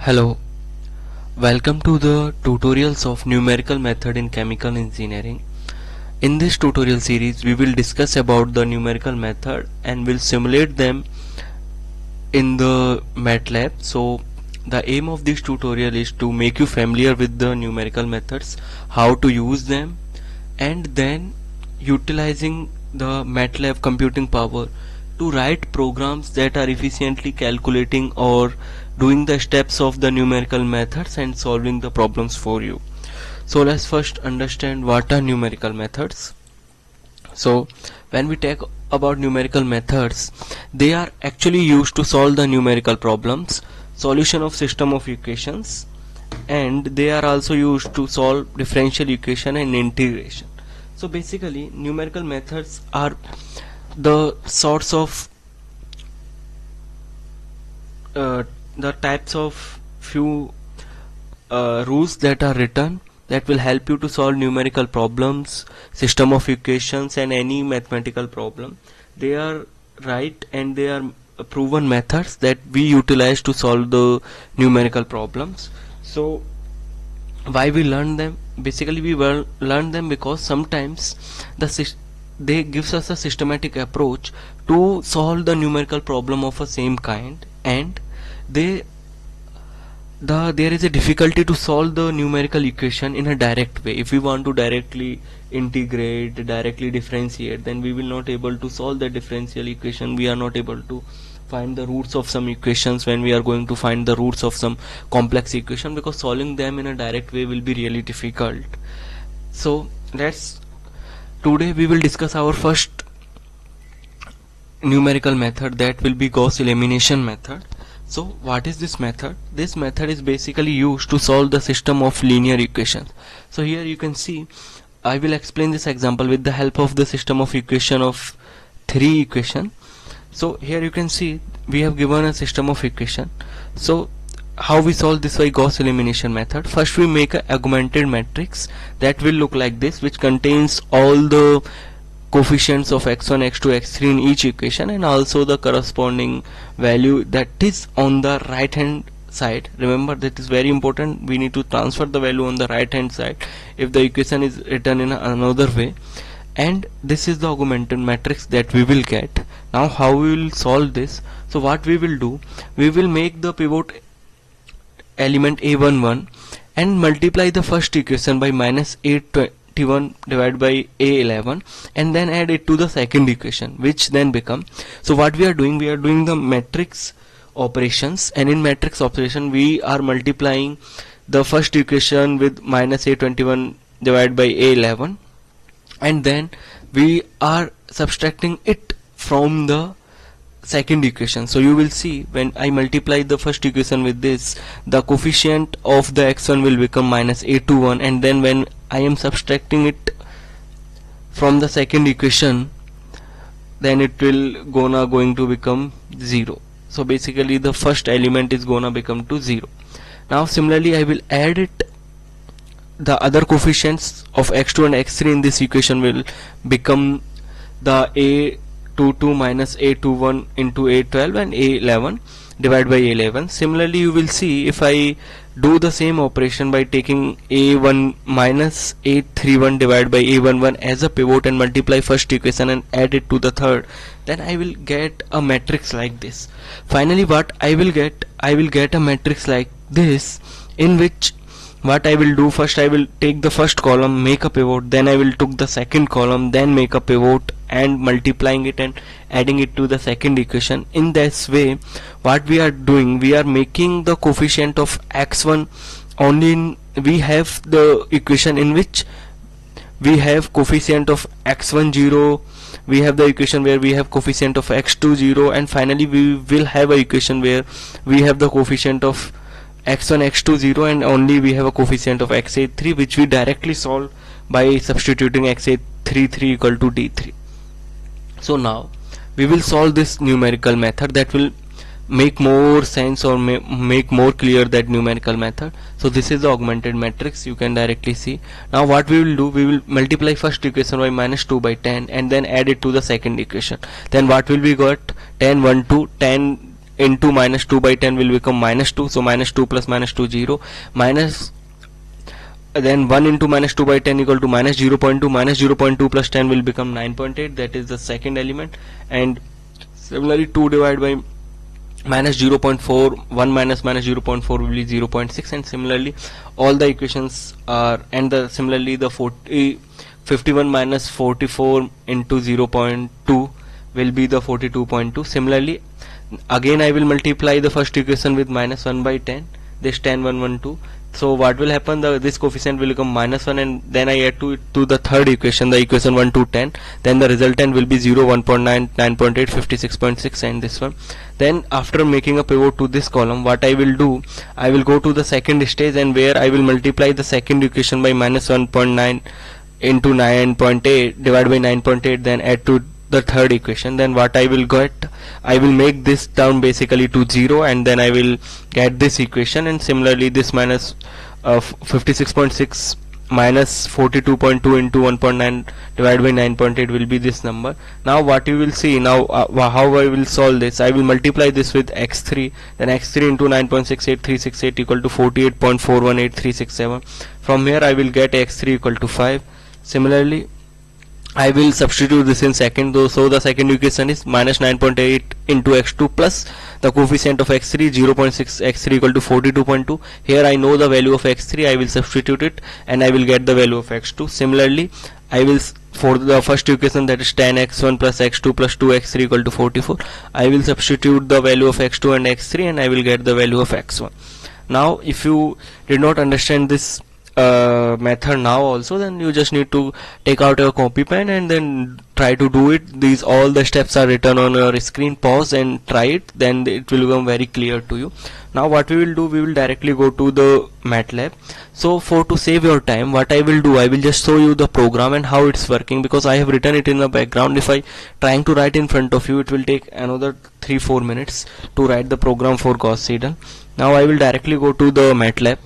Hello, welcome to the tutorials of numerical method in chemical engineering. In this tutorial series we will discuss about the numerical method and will simulate them in the MATLAB. So the aim of this tutorial is to make you familiar with the numerical methods, how to use them, and then utilizing the MATLAB computing power to write programs that are efficiently calculating or doing the steps of the numerical methods and solving the problems for you. So let's first understand what are numerical methods. So when we talk about numerical methods, they are actually used to solve the numerical problems, solution of system of equations, and they are also used to solve differential equation and integration. So basically numerical methods are the sorts of the types of few rules that are written that will help you to solve numerical problems, system of equations, and any mathematical problem. They are right and they are proven methods that we utilize to solve the numerical problems. So why we learn them? Basically we learn them because sometimes they gives us a systematic approach to solve the numerical problem of a same kind, and there is a difficulty to solve the numerical equation in a direct way. If we want to directly integrate, directly differentiate, then we will not able to solve the differential equation. We are not able to find the roots of some equations when we are going to find the roots of some complex equation, because solving them in a direct way will be really difficult. So today we will discuss our first numerical method, that will be Gauss Elimination Method. So what is this method? This method is basically used to solve the system of linear equations. So here you can see, I will explain this example with the help of the system of equation of 3 equation. So here you can see we have given a system of equation. So how we solve this by Gauss Elimination Method? First we make an augmented matrix that will look like this, which contains all the coefficients of x1, x2, x3 in each equation, and also the corresponding value that is on the right hand side. Remember, that is very important, we need to transfer the value on the right hand side if the equation is written in another way. And this is the augmented matrix that we will get. Now how we will solve this? So what we will do, we will make the pivot element a11 and multiply the first equation by minus 821 divided by a11 and then add it to the second equation, which then become, so what we are doing the matrix operations, and in matrix operation we are multiplying the first equation with minus 821 divided by a11, and then we are subtracting it from the second equation. So you will see, when I multiply the first equation with this, the coefficient of the x1 will become minus 821, and then when I am subtracting it from the second equation, then it will going to become 0. So basically the first element is gonna become to 0. Now similarly I will add it, the other coefficients of x2 and x3 in this equation will become the a22 minus a21 into a12 and a11 divided by a11. Similarly you will see, if I do the same operation by taking a1 minus a31 divided by a11 as a pivot and multiply first equation and add it to the third, then I will get a matrix like this. Finally what I will get a matrix like this, in which what I will do, first I will take the first column, make a pivot, then I will take the second column, then make a pivot and multiplying it and adding it to the second equation. In this way what we are doing, we are making the coefficient of x1 only we have the equation in which we have coefficient of x1 0, we have the equation where we have coefficient of x2 0, and finally we will have a equation where we have the coefficient of x1 x2 0, and only we have a coefficient of x8 3, which we directly solve by substituting x8 3 equal to d3. So now we will solve this numerical method that will make more sense or make more clear that numerical method. So this is the augmented matrix, you can directly see. Now what we will do, we will multiply first equation by minus 2 by 10 and then add it to the second equation. Then what will we got? 10 1 2 10 into minus 2 by 10 will become minus 2, so minus 2 plus minus 2 0, minus then 1 into minus 2 by 10 equal to minus 0.2, minus 0.2 plus 10 will become 9.8, that is the second element. And similarly 2 divided by minus 0.4, 1 minus minus 0.4 will be 0.6, and similarly all the equations are, and similarly the 51 minus 44 into 0.2 will be the 42.2. Similarly again I will multiply the first equation with minus 1 by 10, this 10 1 1 2, so what will happen, this coefficient will become minus 1, and then I add to the third equation, the equation 1 to 10, then the resultant will be 0, 1.9, 9.8, 56.6, and this one. Then after making a pivot to this column, what I will do, I will go to the second stage, and where I will multiply the second equation by minus 1.9 into 9.8 divided by 9.8, then add to the third equation. Then what I will get, I will make this term basically to 0, and then I will get this equation, and similarly this minus 56.6 minus 42.2 into 1.9 divided by 9.8 will be this number. Now what you will see now, how I will solve this, I will multiply this with x3, then x3 into 9.68368 equal to 48.418367. From here I will get x3 equal to 5. Similarly I will substitute this in second, so the second equation is minus 9.8 into x2 plus the coefficient of x3 0.6, x3 equal to 42.2. Here I know the value of x3, I will substitute it and I will get the value of x2. Similarly I will, for the first equation, that is 10x1 plus x2 plus 2x3 equal to 44, I will substitute the value of x2 and x3 and I will get the value of x1. Now if you did not understand this method now also, then you just need to take out your copy pen and then try to do it. These all the steps are written on your screen. Pause and try it, then it will become very clear to you. Now what we will do, we will directly go to the MATLAB. So to save your time, what I will do, I will just show you the program and how it's working, because I have written it in the background. If I trying to write in front of you, it will take another 3-4 minutes to write the program for Gauss Seidel. Now I will directly go to the MATLAB.